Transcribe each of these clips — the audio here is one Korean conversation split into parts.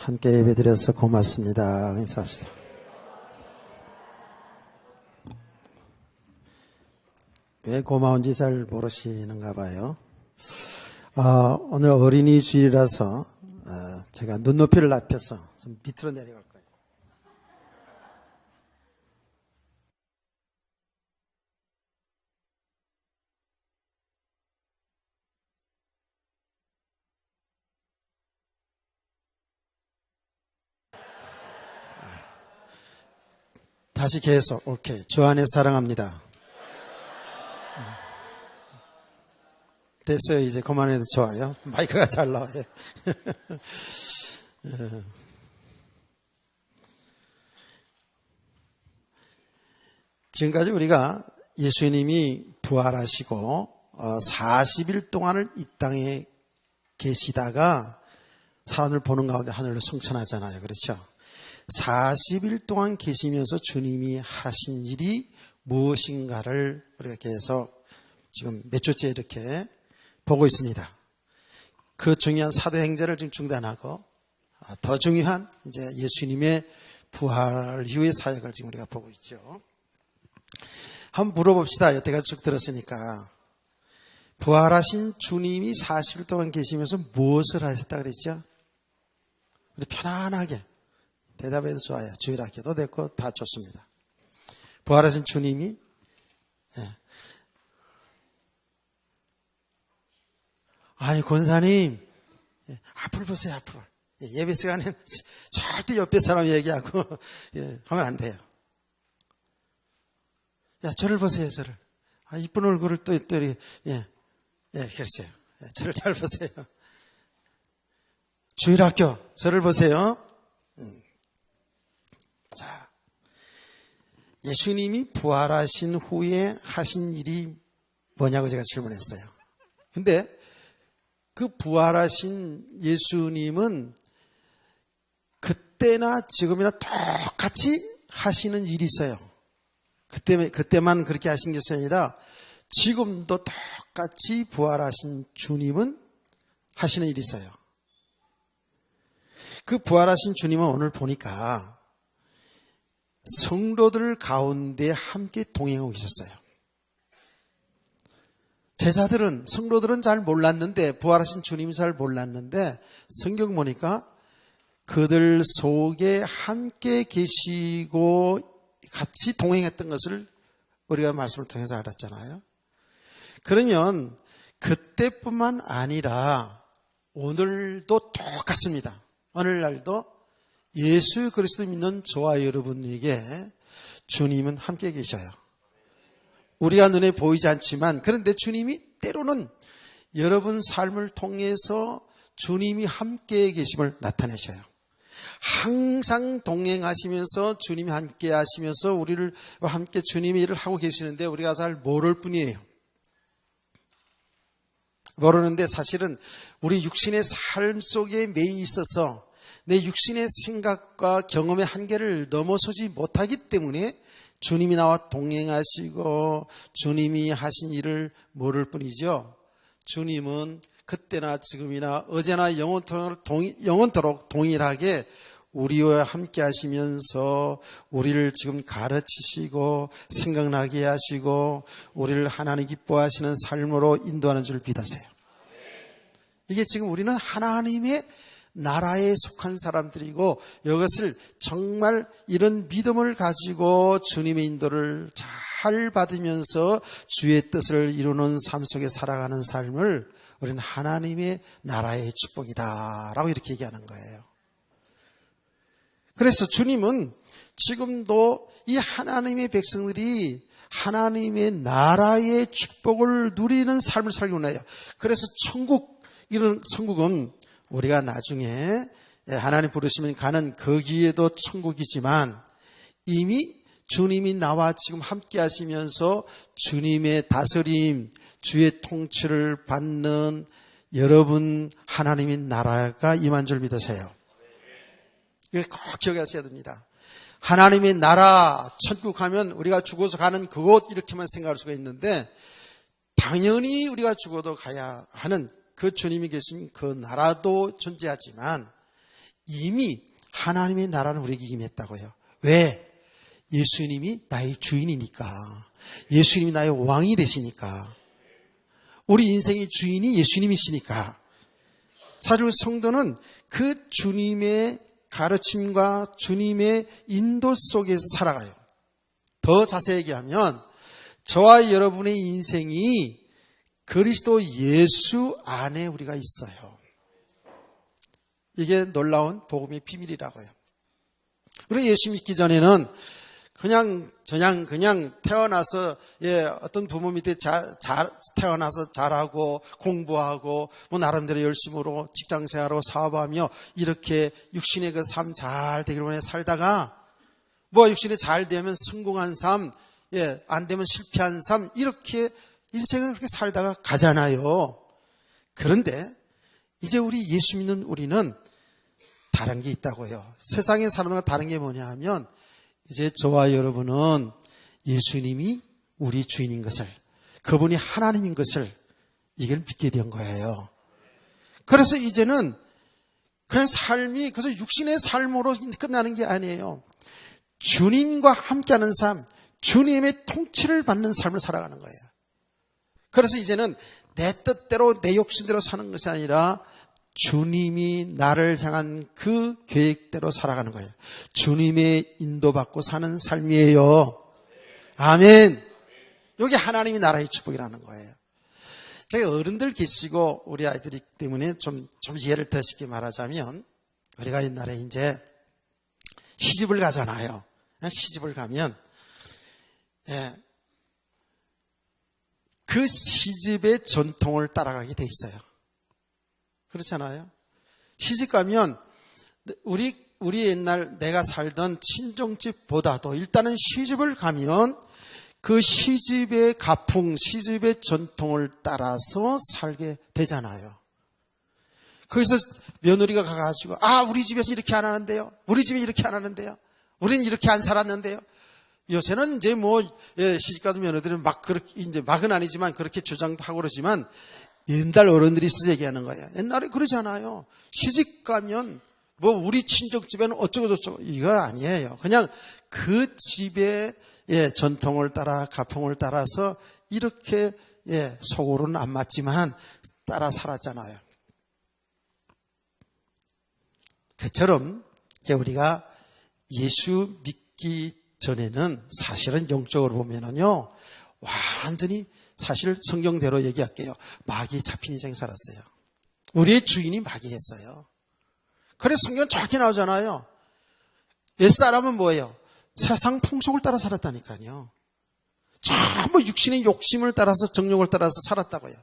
함께 예배드려서 고맙습니다. 인사합시다. 왜 고마운지 잘 모르시는가 봐요. 오늘 어린이 주일이라서 제가 눈높이를 낮춰서 좀 밑으로 내려갈 거예요. 다시 계속. 오케이. 주 안에 사랑합니다. 됐어요. 이제 그만해도 좋아요. 마이크가 잘 나와요. 지금까지 우리가 예수님이 부활하시고 40일 동안을 이 땅에 계시다가 사람들 보는 가운데 하늘로 승천하잖아요. 그렇죠? 40일 동안 계시면서 주님이 하신 일이 무엇인가를 우리가 계속 지금 몇 주째 이렇게 보고 있습니다. 그 중요한 사도행전을 지금 중단하고 더 중요한 이제 예수님의 부활 이후의 사역을 지금 우리가 보고 있죠. 한번 물어봅시다. 여태까지 쭉 들었으니까. 부활하신 주님이 40일 동안 계시면서 무엇을 하셨다 그랬죠? 우리 편안하게 대답해도 좋아요. 주일학교도 됐고 다 좋습니다. 부활하신 주님이 아니 권사님 앞을 보세요. 앞을. 예배 시간에 절대 옆에 사람 얘기하고 하면 안 돼요. 야 저를 보세요. 저를. 이쁜 얼굴을 또 그렇죠. 저를 잘 보세요. 주일학교 저를 보세요. 자, 예수님이 부활하신 후에 하신 일이 뭐냐고 제가 질문했어요. 근데 그 부활하신 예수님은 그때나 지금이나 똑같이 하시는 일이 있어요. 그때만 그렇게 하신 것이 아니라 지금도 똑같이 부활하신 주님은 하시는 일이 있어요. 그 부활하신 주님은 오늘 보니까 성도들 가운데 함께 동행하고 계셨어요. 제자들은, 성도들은 잘 몰랐는데, 부활하신 주님이 잘 몰랐는데, 성경 보니까 그들 속에 함께 계시고 같이 동행했던 것을 우리가 말씀을 통해서 알았잖아요. 그러면 그때뿐만 아니라 오늘도 똑같습니다. 오늘날도 예수 그리스도 믿는 저와 여러분에게 주님은 함께 계셔요. 우리가 눈에 보이지 않지만 그런데 주님이 때로는 여러분 삶을 통해서 주님이 함께 계심을 나타내셔요. 항상 동행하시면서 주님이 함께 하시면서 우리를 함께 주님의 일을 하고 계시는데 우리가 잘 모를 뿐이에요. 모르는데 사실은 우리 육신의 삶 속에 매이 있어서 내 육신의 생각과 경험의 한계를 넘어서지 못하기 때문에 주님이 나와 동행하시고 주님이 하신 일을 모를 뿐이죠. 주님은 그때나 지금이나 어제나 영원토록 동일하게 우리와 함께 하시면서 우리를 지금 가르치시고 생각나게 하시고 우리를 하나님 기뻐하시는 삶으로 인도하는 줄 믿으세요. 이게 지금 우리는 하나님의 나라에 속한 사람들이고 이것을 정말 이런 믿음을 가지고 주님의 인도를 잘 받으면서 주의 뜻을 이루는 삶 속에 살아가는 삶을 우리는 하나님의 나라의 축복이다라고 이렇게 얘기하는 거예요. 그래서 주님은 지금도 이 하나님의 백성들이 하나님의 나라의 축복을 누리는 삶을 살고 있나요? 그래서 이런 천국은 우리가 나중에 하나님 부르시면 가는 거기에도 천국이지만 이미 주님이 나와 지금 함께 하시면서 주님의 다스림, 주의 통치를 받는 여러분 하나님의 나라가 임한 줄 믿으세요. 이걸 꼭 기억하셔야 됩니다. 하나님의 나라, 천국 하면 우리가 죽어서 가는 그곳 이렇게만 생각할 수가 있는데 당연히 우리가 죽어도 가야 하는 그 주님이 계신 그 나라도 존재하지만 이미 하나님의 나라는 우리에게 임했다고요. 왜? 예수님이 나의 주인이니까. 예수님이 나의 왕이 되시니까. 우리 인생의 주인이 예수님이시니까. 사실 성도는 그 주님의 가르침과 주님의 인도 속에서 살아가요. 더 자세히 얘기하면 저와 여러분의 인생이 그리스도 예수 안에 우리가 있어요. 이게 놀라운 복음의 비밀이라고요. 우리 예수 믿기 전에는 그냥 태어나서 어떤 부모 밑에 태어나서 잘하고 공부하고 뭐 나름대로 열심으로 직장생활하고 사업하며 이렇게 육신의 그 삶 잘 되기를 원해 살다가 뭐 육신에 잘 되면 성공한 삶, 안 되면 실패한 삶 이렇게 인생을 그렇게 살다가 가잖아요. 그런데 이제 우리 예수 믿는 우리는 다른 게 있다고요. 세상의 사람과 다른 게 뭐냐 하면 이제 저와 여러분은 예수님이 우리 주인인 것을, 그분이 하나님인 것을 이걸 믿게 된 거예요. 그래서 이제는 그냥 삶이 그래서 육신의 삶으로 끝나는 게 아니에요. 주님과 함께하는 삶, 주님의 통치를 받는 삶을 살아가는 거예요. 그래서 이제는 내 뜻대로 내 욕심대로 사는 것이 아니라 주님이 나를 향한 그 계획대로 살아가는 거예요. 주님의 인도받고 사는 삶이에요. 아멘. 여기 하나님이 나라의 축복이라는 거예요. 제가 어른들 계시고 우리 아이들이기 때문에 좀 이해를 더 쉽게 말하자면 우리가 옛날에 이제 시집을 가잖아요. 시집을 가면 그 시집의 전통을 따라가게 돼 있어요. 그렇잖아요. 시집 가면 우리 옛날 내가 살던 친정집보다도 일단은 시집을 가면 그 시집의 가풍, 시집의 전통을 따라서 살게 되잖아요. 거기서 며느리가 가가지고 우리 집에서 이렇게 안 하는데요. 우리 집에 이렇게 안 하는데요. 우리는 이렇게 안 살았는데요. 요새는 이제 시집가도 며느리들은 막은 아니지만 그렇게 주장도 하고 그러지만 옛날 어른들이 쓰서 얘기하는 거예요. 옛날에 그러잖아요. 시집 가면 우리 친정집에는 어쩌고저쩌고 이거 아니에요. 그냥 그 집의 전통을 따라 가풍을 따라서 이렇게 속으로는 안 맞지만 따라 살았잖아요. 그처럼 이제 우리가 예수 믿기 전에는 사실은 영적으로 보면은요 완전히 사실 성경대로 얘기할게요. 마귀에 잡힌 인생 살았어요. 우리의 주인이 마귀였어요. 그래서 성경 정확히 나오잖아요. 옛사람은 뭐예요? 세상 풍속을 따라 살았다니까요. 전부 육신의 욕심을 따라서 정욕을 따라서 살았다고요.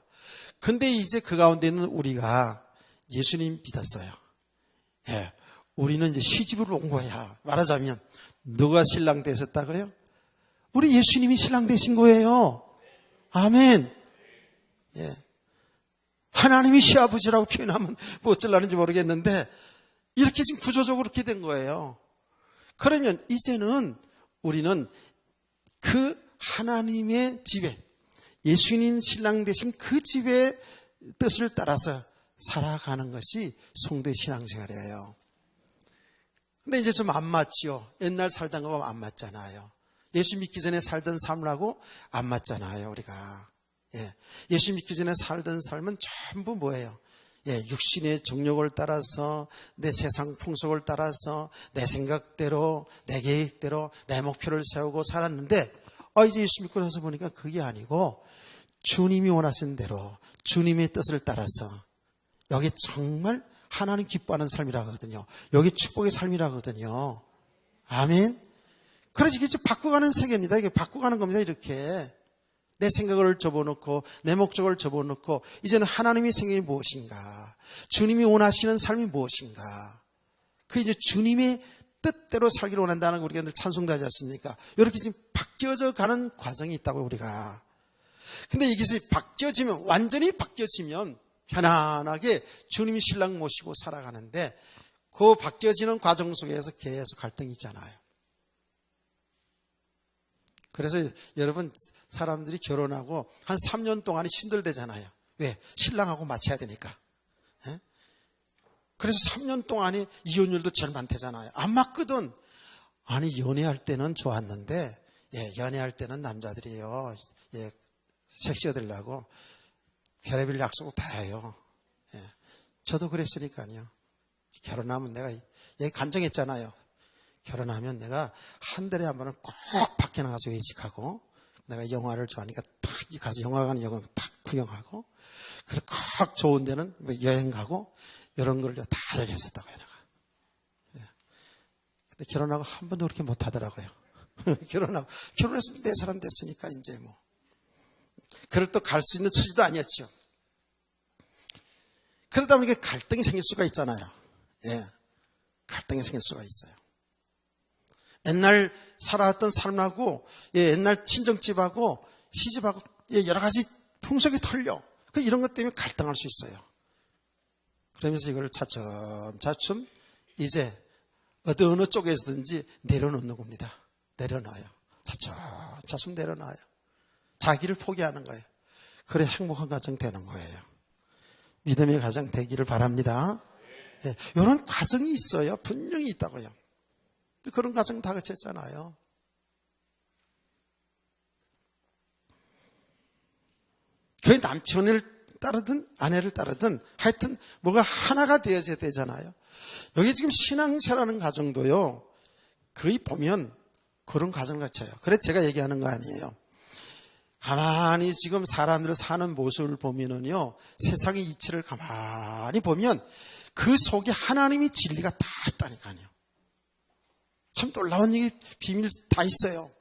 근데 이제 그 가운데 있는 우리가 예수님 믿었어요. 우리는 이제 시집으로 온 거야. 말하자면 누가 신랑 되셨다고요? 우리 예수님이 신랑 되신 거예요. 아멘. 하나님이 시아버지라고 표현하면 뭐 어쩌려는지 모르겠는데 이렇게 지금 구조적으로 그렇게 된 거예요. 그러면 이제는 우리는 그 하나님의 집에 예수님 신랑 되신 그 집의 뜻을 따라서 살아가는 것이 성도의 신앙생활이에요. 근데 이제 좀 안 맞죠. 옛날 살던 거하고 안 맞잖아요. 예수 믿기 전에 살던 삶하고 안 맞잖아요, 우리가. 예수 믿기 전에 살던 삶은 전부 뭐예요? 육신의 정욕을 따라서 내 세상 풍속을 따라서 내 생각대로 내 계획대로 내 목표를 세우고 살았는데 이제 예수 믿고 나서 보니까 그게 아니고 주님이 원하시는 대로 주님의 뜻을 따라서 여기 정말 하나님 기뻐하는 삶이라거든요. 여기 축복의 삶이라거든요. 아멘. 그래서 이게 바꿔가는 세계입니다. 이게 바꿔가는 겁니다. 이렇게 내 생각을 접어놓고 내 목적을 접어놓고 이제는 하나님의 생각이 무엇인가, 주님이 원하시는 삶이 무엇인가, 그 이제 주님의 뜻대로 살기를 원한다는 거 우리가 늘 찬송도 하지 않습니까? 이렇게 지금 바뀌어져 가는 과정이 있다고 우리가. 근데 이것이 바뀌어지면, 완전히 바뀌어지면 편안하게 주님이 신랑 모시고 살아가는데 그 바뀌어지는 과정 속에서 계속 갈등이 있잖아요. 그래서 여러분 사람들이 결혼하고 한 3년 동안이 힘들대잖아요. 왜? 신랑하고 맞춰야 되니까. 그래서 3년 동안에 이혼율도 제일 많대잖아요. 안 맞거든. 아니, 연애할 때는 좋았는데, 연애할 때는 남자들이요, 섹시해지려고 별의별 약속을 다 해요. 저도 그랬으니까요. 결혼하면 내가, 간증했잖아요. 결혼하면 내가 한 달에 한 번은 꼭 밖에 나가서 외식하고, 내가 영화를 좋아하니까 딱 가서 영화관 딱 구경하고, 그리고 꼭 좋은 데는 여행 가고, 이런 걸 다 얘기했었다고요, 내가. 근데 결혼하고 한 번도 그렇게 못 하더라고요. 결혼해서 내 사람 됐으니까, 이제 뭐. 그걸 또 갈 수 있는 처지도 아니었죠. 그러다 보니까 갈등이 생길 수가 있잖아요. 갈등이 생길 수가 있어요. 옛날 살아왔던 삶하고, 옛날 친정집하고, 시집하고, 여러 가지 풍속이 틀려. 이런 것 때문에 갈등할 수 있어요. 그러면서 이걸 차츰 이제 어느 쪽에서든지 내려놓는 겁니다. 내려놔요. 차츰 내려놔요. 자기를 포기하는 거예요. 그래 행복한 가정 되는 거예요. 믿음의 가정 되기를 바랍니다. 이런 과정이 있어요. 분명히 있다고요. 그런 가정 다 같이 했잖아요. 그 남편을 따르든 아내를 따르든 하여튼 뭐가 하나가 되어져야 되잖아요. 여기 지금 신앙생활하는 가정도요. 거의 보면 그런 가정을 갖춰요. 그래서 제가 얘기하는 거 아니에요. 가만히 지금 사람들 사는 모습을 보면은요. 세상의 이치를 가만히 보면 그 속에 하나님의 진리가 다 있다니까요. 참 놀라운 얘기, 비밀 다 있어요.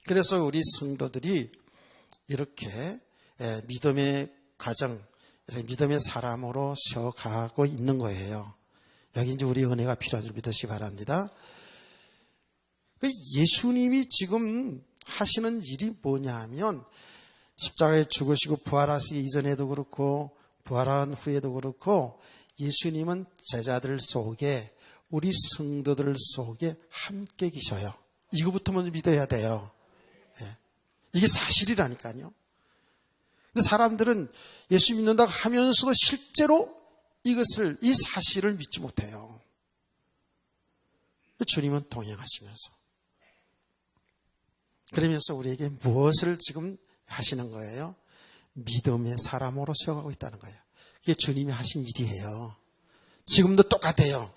그래서 우리 성도들이 이렇게 믿음의 가정, 믿음의 사람으로 세워가고 있는 거예요. 여기 이제 우리 은혜가 필요한 줄 믿으시기 바랍니다. 예수님이 지금 하시는 일이 뭐냐 하면 십자가에 죽으시고 부활하시기 이전에도 그렇고 부활한 후에도 그렇고 예수님은 제자들 속에 우리 성도들 속에 함께 계셔요. 이거부터 먼저 믿어야 돼요. 이게 사실이라니까요. 근데 사람들은 예수 믿는다고 하면서도 실제로 이 사실을 믿지 못해요. 주님은 동행하시면서. 그러면서 우리에게 무엇을 지금 하시는 거예요? 믿음의 사람으로 세워가고 있다는 거예요. 이게 주님이 하신 일이에요. 지금도 똑같아요.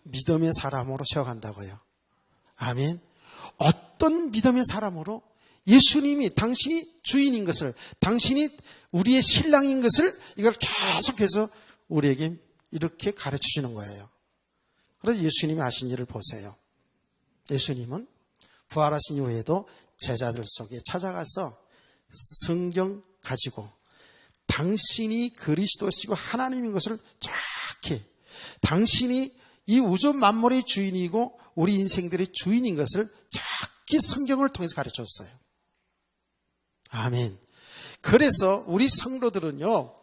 믿음의 사람으로 세워간다고요. 아멘. 어떤 믿음의 사람으로? 예수님이 당신이 주인인 것을, 당신이 우리의 신랑인 것을 이걸 계속해서 우리에게 이렇게 가르쳐 주는 거예요. 그래서 예수님이 하신 일을 보세요. 예수님은 부활하신 이후에도 제자들 속에 찾아가서 성경 가지고 당신이 그리스도시고 하나님인 것을 정확히, 당신이 이 우주 만물의 주인이고 우리 인생들의 주인인 것을 정확히 성경을 통해서 가르쳐 줬어요. 아멘. 그래서 우리 성도들은요,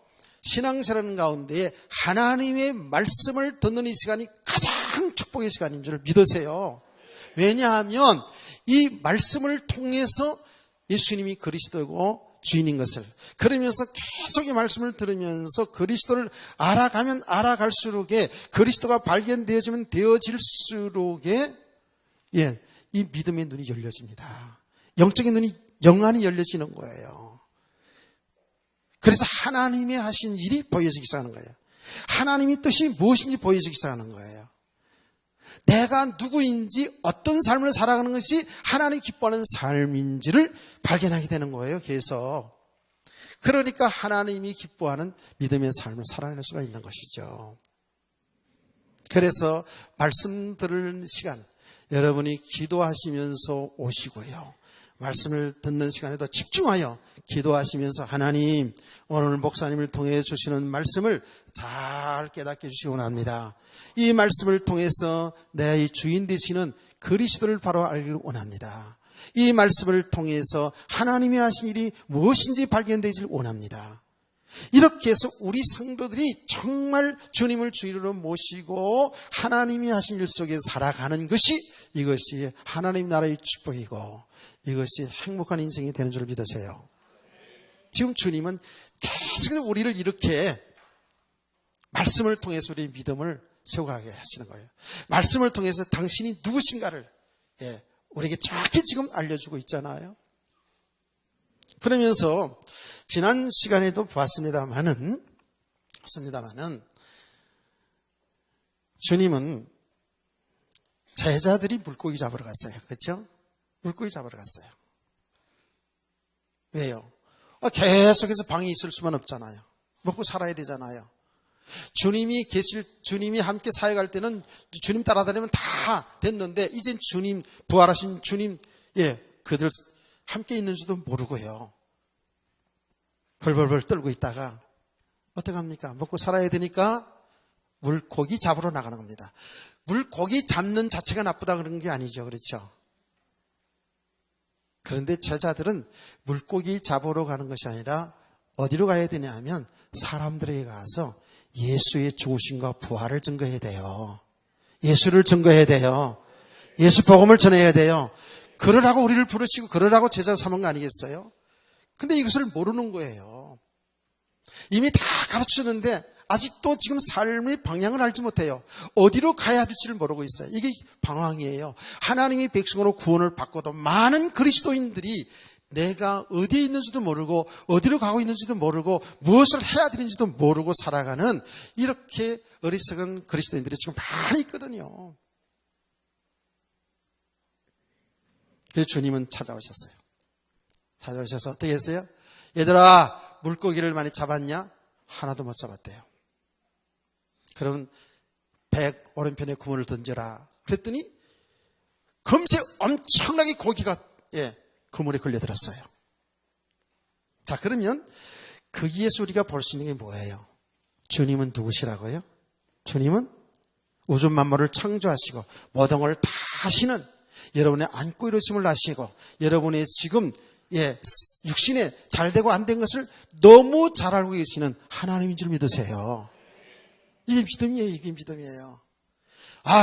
신앙생활 가운데 하나님의 말씀을 듣는 이 시간이 가장 축복의 시간인 줄 믿으세요. 왜냐하면 이 말씀을 통해서 예수님이 그리스도고 주인인 것을, 그러면서 계속 이 말씀을 들으면서 그리스도를 알아가면 알아갈수록에, 그리스도가 발견되어지면 되어질수록에 이 믿음의 눈이 열려집니다. 영적인 눈이 영안이 열려지는 거예요. 그래서 하나님이 하신 일이 보여지기 시작하는 거예요. 하나님의 뜻이 무엇인지 보여지기 시작하는 거예요. 내가 누구인지, 어떤 삶을 살아가는 것이 하나님 기뻐하는 삶인지를 발견하게 되는 거예요. 그러니까 하나님이 기뻐하는 믿음의 삶을 살아낼 수가 있는 것이죠. 그래서 말씀 들을 시간, 여러분이 기도하시면서 오시고요, 말씀을 듣는 시간에도 집중하여 기도하시면서 하나님, 오늘 목사님을 통해 주시는 말씀을 잘 깨닫게 해주시기 원합니다. 이 말씀을 통해서 내 주인 되시는 그리스도를 바로 알기를 원합니다. 이 말씀을 통해서 하나님이 하신 일이 무엇인지 발견되길 원합니다. 이렇게 해서 우리 성도들이 정말 주님을 주인으로 모시고 하나님이 하신 일 속에 살아가는 것이, 이것이 하나님 나라의 축복이고 이것이 행복한 인생이 되는 줄 믿으세요. 지금 주님은 계속 우리를 이렇게 말씀을 통해서 우리의 믿음을 세워가게 하시는 거예요. 말씀을 통해서 당신이 누구신가를 우리에게 정확히 지금 알려주고 있잖아요. 그러면서 지난 시간에도 보았습니다마는 주님은 제자들이 물고기 잡으러 갔어요. 그렇죠? 물고기 잡으러 갔어요. 왜요? 계속해서 방에 있을 수만 없잖아요. 먹고 살아야 되잖아요. 주님이 함께 사역할 때는 주님 따라다니면 다 됐는데, 이젠 주님, 부활하신 주님, 그들 함께 있는지도 모르고요. 벌벌벌 떨고 있다가, 어떡합니까? 먹고 살아야 되니까 물고기 잡으러 나가는 겁니다. 물고기 잡는 자체가 나쁘다 그런 게 아니죠. 그렇죠? 그런데 제자들은 물고기 잡으러 가는 것이 아니라 어디로 가야 되냐 하면 사람들에게 가서 예수의 죽으심과 부활을 증거해야 돼요. 예수를 증거해야 돼요. 예수 복음을 전해야 돼요. 그러라고 우리를 부르시고 그러라고 제자 삼은 거 아니겠어요? 근데 이것을 모르는 거예요. 이미 다 가르치는데 아직도 지금 삶의 방향을 알지 못해요. 어디로 가야 될지를 모르고 있어요. 이게 방황이에요. 하나님의 백성으로 구원을 받고도 많은 그리스도인들이 내가 어디에 있는지도 모르고 어디로 가고 있는지도 모르고 무엇을 해야 되는지도 모르고 살아가는 이렇게 어리석은 그리스도인들이 지금 많이 있거든요. 그래서 주님은 찾아오셨어요. 찾아오셔서 어떻게 했어요? 얘들아, 물고기를 많이 잡았냐? 하나도 못 잡았대요. 그럼 100 오른편에 구멍을 던져라. 그랬더니 금세 엄청나게 고기가 그물에 걸려들었어요. 자, 그러면 거기에서 우리가 볼 수 있는 게 뭐예요? 주님은 누구시라고요? 주님은 우주 만물을 창조하시고 모든 걸 다 하시는, 여러분의 안고 이루심을 아시고 여러분의 지금 육신에 잘 되고 안 된 것을 너무 잘 알고 계시는 하나님인 줄 믿으세요. 이게 믿음이에요. 이게 믿음이에요.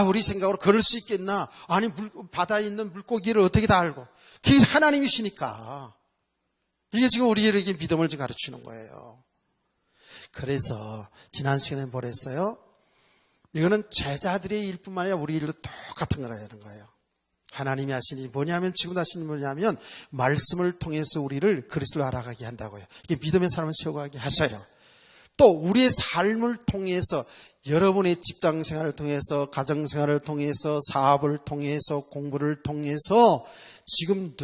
우리 생각으로 그럴 수 있겠나? 아니, 바다에 있는 물고기를 어떻게 다 알고? 그게 하나님이시니까. 이게 지금 우리에게 믿음을 지금 가르치는 거예요. 그래서 지난 시간에 뭐랬어요? 이거는 제자들의 일뿐만 아니라 우리 일도 똑같은 거라는 거예요. 하나님이 하시니 뭐냐면, 지금도 하시니 뭐냐면 말씀을 통해서 우리를 그리스도를 알아가게 한다고요. 이게 믿음의 사람을 세워가게 하셔요. 또 우리의 삶을 통해서, 여러분의 직장 생활을 통해서, 가정 생활을 통해서, 사업을 통해서, 공부를 통해서 지금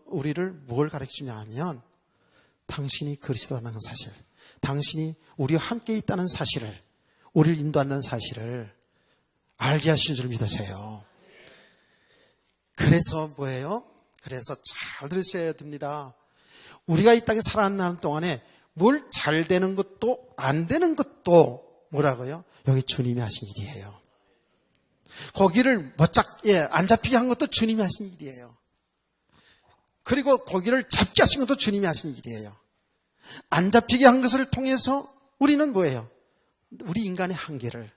우리를 뭘 가르치냐 하면 당신이 그리스도라는 사실, 당신이 우리와 함께 있다는 사실을, 우리를 인도한다는 사실을 알게 하시는 줄 믿으세요. 그래서 뭐예요? 그래서 잘 들으셔야 됩니다. 우리가 이 땅에 살아가는 동안에 뭘 잘 되는 것도 안 되는 것도 뭐라고요? 여기 주님이 하신 일이에요. 고기를 안 잡히게 한 것도 주님이 하신 일이에요. 그리고 고기를 잡게 하신 것도 주님이 하신 일이에요. 안 잡히게 한 것을 통해서 우리는 뭐예요? 우리 인간의 한계를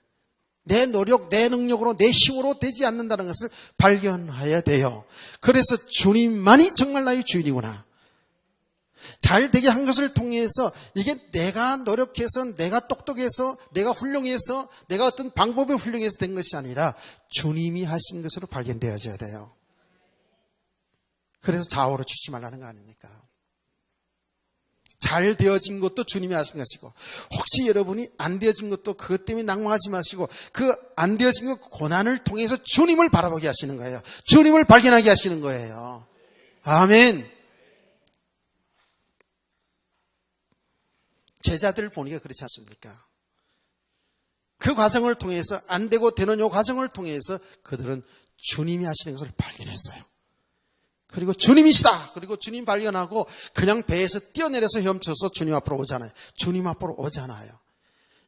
내 노력, 내 능력으로, 내 힘으로 되지 않는다는 것을 발견해야 돼요. 그래서 주님만이 정말 나의 주인이구나. 잘 되게 한 것을 통해서 이게 내가 노력해서, 내가 똑똑해서, 내가 훌륭해서, 내가 어떤 방법에 훌륭해서 된 것이 아니라 주님이 하신 것으로 발견되어져야 돼요. 그래서 좌우로 치지 말라는 거 아닙니까? 잘 되어진 것도 주님이 하신 것이고, 혹시 여러분이 안 되어진 것도 그것 때문에 낭망하지 마시고, 그 안 되어진 것 고난을 통해서 주님을 바라보게 하시는 거예요. 주님을 발견하게 하시는 거예요. 아멘. 제자들을 보니까 그렇지 않습니까? 그 과정을 통해서, 안 되고 되는 이 과정을 통해서 그들은 주님이 하시는 것을 발견했어요. 그리고 주님이시다. 그리고 주님 발견하고 그냥 배에서 뛰어내려서 헤엄쳐서 주님 앞으로 오잖아요. 주님 앞으로 오잖아요.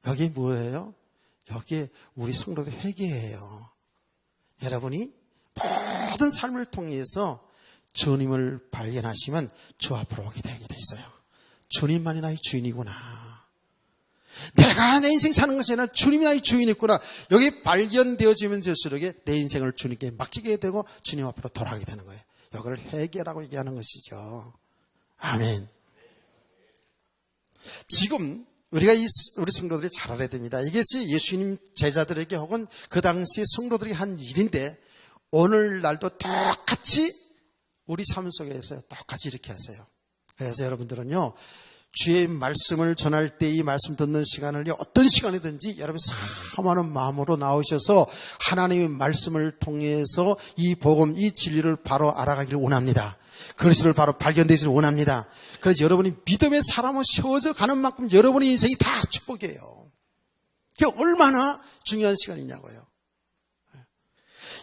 여기 뭐예요? 여기에 우리 성도들 회개예요. 여러분이 모든 삶을 통해서 주님을 발견하시면 주 앞으로 오게 되게 돼 있어요. 주님만이 나의 주인이구나. 내가 내 인생 사는 것이 아니라 주님이 나의 주인이구나. 여기 발견되어지면 될수록 내 인생을 주님께 맡기게 되고 주님 앞으로 돌아가게 되는 거예요. 이걸 회개라고 얘기하는 것이죠. 아멘. 지금 우리 성도들이 잘 알아야 됩니다. 이것이 예수님 제자들에게 혹은 그 당시 성도들이 한 일인데 오늘날도 똑같이 우리 삶 속에서 똑같이 이렇게 하세요. 그래서 여러분들은요, 주의 말씀을 전할 때 이 말씀 듣는 시간을 어떤 시간이든지 여러분 사모하는 마음으로 나오셔서 하나님의 말씀을 통해서 이 복음, 이 진리를 바로 알아가기를 원합니다. 그리스도를 바로 발견되기를 원합니다. 그래서 여러분이 믿음의 사람으로 세워져 가는 만큼 여러분의 인생이 다 축복이에요. 그게 얼마나 중요한 시간이냐고요.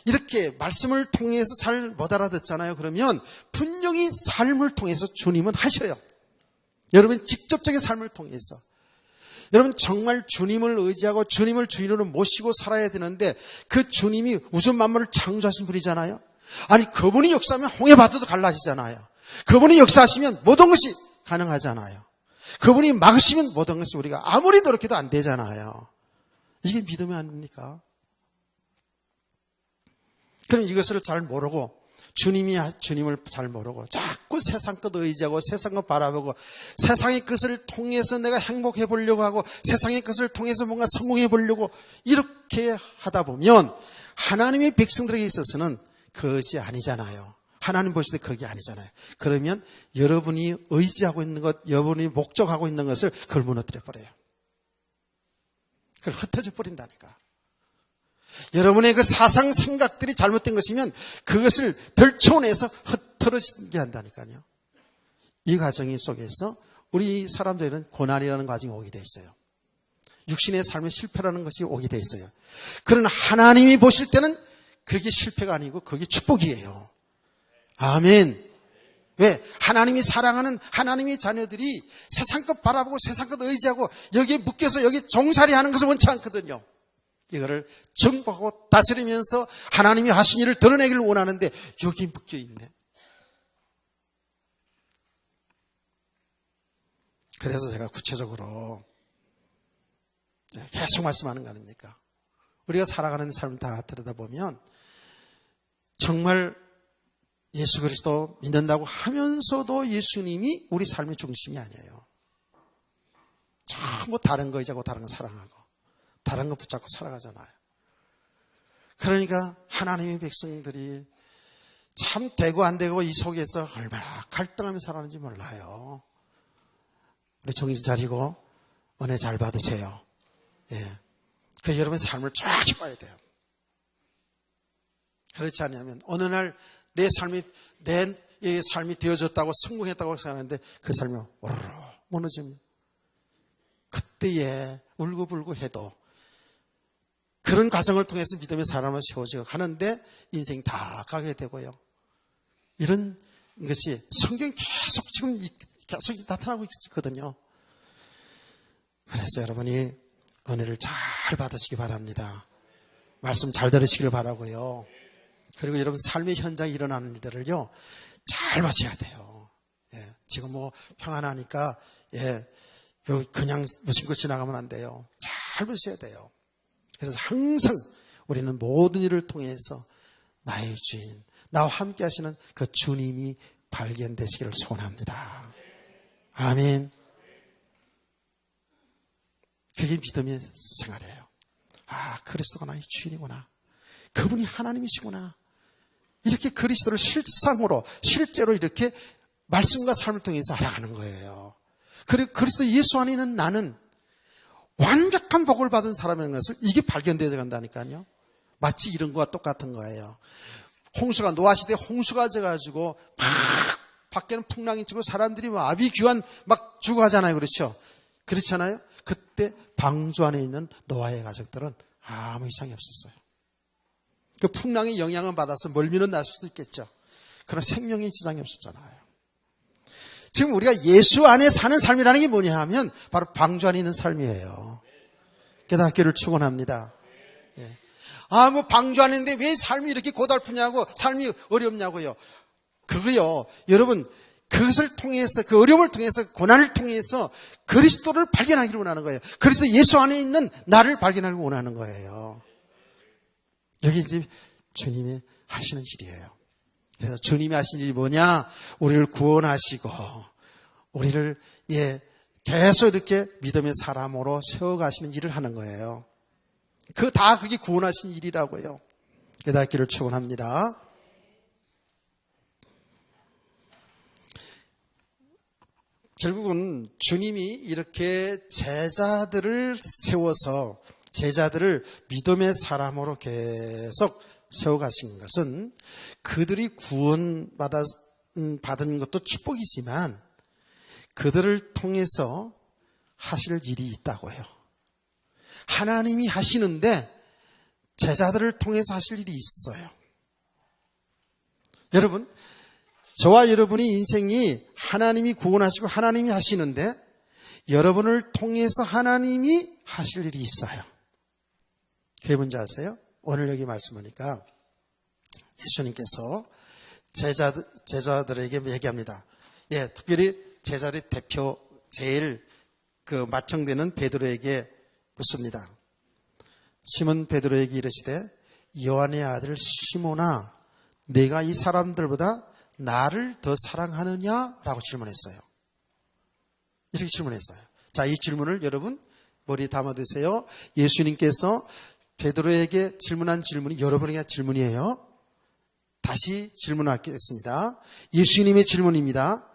이렇게 말씀을 통해서 잘 못 알아듣잖아요. 그러면 분명히 삶을 통해서 주님은 하셔요. 여러분 직접적인 삶을 통해서. 여러분 정말 주님을 의지하고 주님을 주인으로 모시고 살아야 되는데 그 주님이 우주 만물을 창조하신 분이잖아요. 아니 그분이 역사하면 홍해바다도 갈라지잖아요. 그분이 역사하시면 모든 것이 가능하잖아요. 그분이 막으시면 모든 것이 우리가 아무리 노력해도 안 되잖아요. 이게 믿음이 아닙니까? 그럼 이것을 잘 모르고 주님을 잘 모르고 자꾸 세상 것 의지하고 세상 것 바라보고 세상의 것을 통해서 내가 행복해 보려고 하고 세상의 것을 통해서 뭔가 성공해 보려고 이렇게 하다 보면 하나님의 백성들에게 있어서는 그것이 아니잖아요. 하나님 보실 때 그게 아니잖아요. 그러면 여러분이 의지하고 있는 것, 여러분이 목적하고 있는 것을 그걸 무너뜨려 버려요. 그걸 흩어져 버린다니까. 여러분의 그 사상 생각들이 잘못된 것이면 그것을 덜쳐내서 흩어지게 한다니까요. 이 과정 속에서 우리 사람들은 고난이라는 과정이 오게 돼 있어요. 육신의 삶의 실패라는 것이 오게 돼 있어요. 그러나 하나님이 보실 때는 그게 실패가 아니고 그게 축복이에요. 아멘. 왜? 하나님이 사랑하는 하나님의 자녀들이 세상 것 바라보고 세상 것 의지하고 여기에 묶여서 여기 종살이 하는 것을 원치 않거든요. 이거를 정복하고 다스리면서 하나님이 하신 일을 드러내기를 원하는데 여기 묶여 있네. 그래서 제가 구체적으로 계속 말씀하는 거 아닙니까? 우리가 살아가는 삶을 다 들여다보면 정말 예수 그리스도 믿는다고 하면서도 예수님이 우리 삶의 중심이 아니에요. 전부 다른 거 의지하고 다른 거 사랑하고 다른 거 붙잡고 살아가잖아요. 그러니까 하나님의 백성들이 참 되고 안 되고 이 속에서 얼마나 갈등하며 살아가는지 몰라요. 우리 정신 차리고 은혜 잘 받으세요. 예. 그래서 여러분 삶을 쫙 봐야 돼요. 그렇지 않으면 어느 날 내 삶이 되어졌다고 성공했다고 생각하는데 그 삶이 오르르 무너지면 그때에 울고불고 해도 그런 과정을 통해서 믿음의 사람을 세워져 가는데 인생이 다 가게 되고요. 이런 것이 성경이 계속 나타나고 있거든요. 그래서 여러분이 은혜를 잘 받으시기 바랍니다. 말씀 잘 들으시길 바라고요. 그리고 여러분 삶의 현장에 일어나는 일들을요 잘 보셔야 돼요. 예, 지금 뭐 평안하니까 그냥 무심코 지나가면 안 돼요. 잘 보셔야 돼요. 그래서 항상 우리는 모든 일을 통해서 나의 주인, 나와 함께 하시는 그 주님이 발견되시기를 소원합니다. 아멘. 그게 믿음의 생활이에요. 아, 그리스도가 나의 주인이구나. 그분이 하나님이시구나. 이렇게 그리스도를 실상으로, 실제로 이렇게 말씀과 삶을 통해서 알아가는 거예요. 그리고 그리스도 예수 안에 있는 나는 완벽한 복을 받은 사람이라는 것을 이게 발견되어 간다니까요. 마치 이런 거와 똑같은 거예요. 홍수가 노아시대 홍수가 져가지고 막 밖에는 풍랑이 치고 사람들이 막 아비규환 막 죽어가잖아요. 그렇죠? 그렇잖아요. 그때 방주 안에 있는 노아의 가족들은 아무 이상이 없었어요. 그 풍랑의 영향을 받아서 멀미는 날 수도 있겠죠. 그러나 생명의 지장이 없었잖아요. 지금 우리가 예수 안에 사는 삶이라는 게 뭐냐 하면 바로 방주 안에 있는 삶이에요. 깨닫기를 축원합니다. 예. 아, 뭐 방주 안에 있는데 왜 삶이 이렇게 고달프냐고, 삶이 어렵냐고요. 그거요, 여러분, 그것을 통해서, 그 어려움을 통해서, 고난을 통해서 그리스도를 발견하기를 원하는 거예요. 그리스도 예수 안에 있는 나를 발견하기를 원하는 거예요. 여기 이제 주님이 하시는 일이에요. 그래서 주님이 하신 일이 뭐냐? 우리를 구원하시고, 우리를, 계속 이렇게 믿음의 사람으로 세워가시는 일을 하는 거예요. 그게 구원하신 일이라고요. 깨닫기를 축원합니다. 결국은 주님이 이렇게 제자들을 세워서 제자들을 믿음의 사람으로 계속 세워가신 것은 그들이 받은 것도 축복이지만 그들을 통해서 하실 일이 있다고요. 하나님이 하시는데 제자들을 통해서 하실 일이 있어요. 여러분, 저와 여러분의 인생이 하나님이 구원하시고 하나님이 하시는데 여러분을 통해서 하나님이 하실 일이 있어요. 그게 뭔지 아세요? 오늘 여기 말씀하니까 예수님께서 제자들에게 얘기합니다. 특별히 제자들의 대표 제일 마청되는 베드로에게 묻습니다. 시몬 베드로에게 이르시되 요한의 아들 시몬아 내가 이 사람들보다 나를 더 사랑하느냐라고 질문했어요. 이렇게 질문했어요. 자, 이 질문을 여러분 머리에 담아두세요. 예수님께서 베드로에게 질문한 질문이 여러분에게 질문이에요. 다시 질문하겠습니다. 예수님의 질문입니다.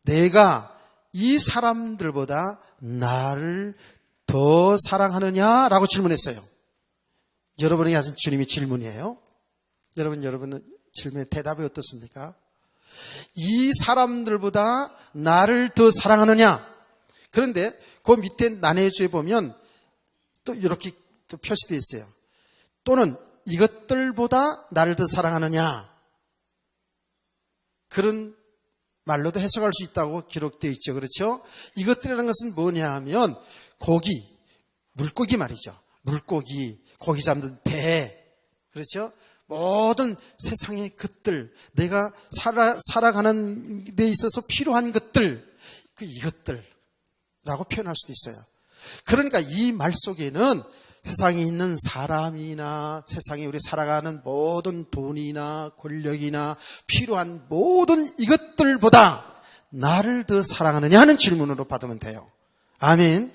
내가 이 사람들보다 나를 더 사랑하느냐라고 질문했어요. 여러분에게 하신 주님의 질문이에요. 여러분은 질문의 대답이 어떻습니까? 이 사람들보다 나를 더 사랑하느냐? 그런데 그 밑에 난해주에 보면 또 이렇게 또 표시되어 있어요. 또는 이것들보다 나를 더 사랑하느냐? 그런 말로도 해석할 수 있다고 기록되어 있죠. 그렇죠? 이것들이라는 것은 뭐냐 하면 물고기 말이죠. 물고기, 고기 잡는 배. 그렇죠? 모든 세상의 것들, 내가 살아가는 데 있어서 필요한 것들, 이것들라고 표현할 수도 있어요. 그러니까 이 말 속에는 세상에 있는 사람이나 세상에 우리 살아가는 모든 돈이나 권력이나 필요한 모든 이것들보다 나를 더 사랑하느냐 하는 질문으로 받으면 돼요. 아멘.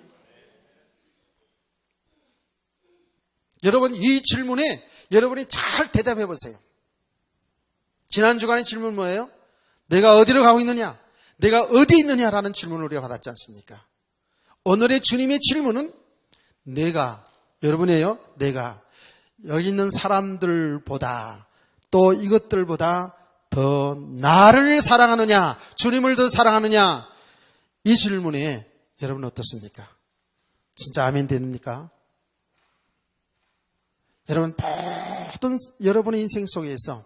여러분, 이 질문에 여러분이 잘 대답해 보세요. 지난 주간의 질문 뭐예요? 내가 어디로 가고 있느냐? 내가 어디 있느냐라는 질문을 우리가 받았지 않습니까? 오늘의 주님의 질문은 여러분이에요. 내가 여기 있는 사람들보다 또 이것들보다 더 나를 사랑하느냐? 주님을 더 사랑하느냐? 이 질문에 여러분은 어떻습니까? 진짜 아멘 됩니까? 여러분, 모든 여러분의 인생 속에서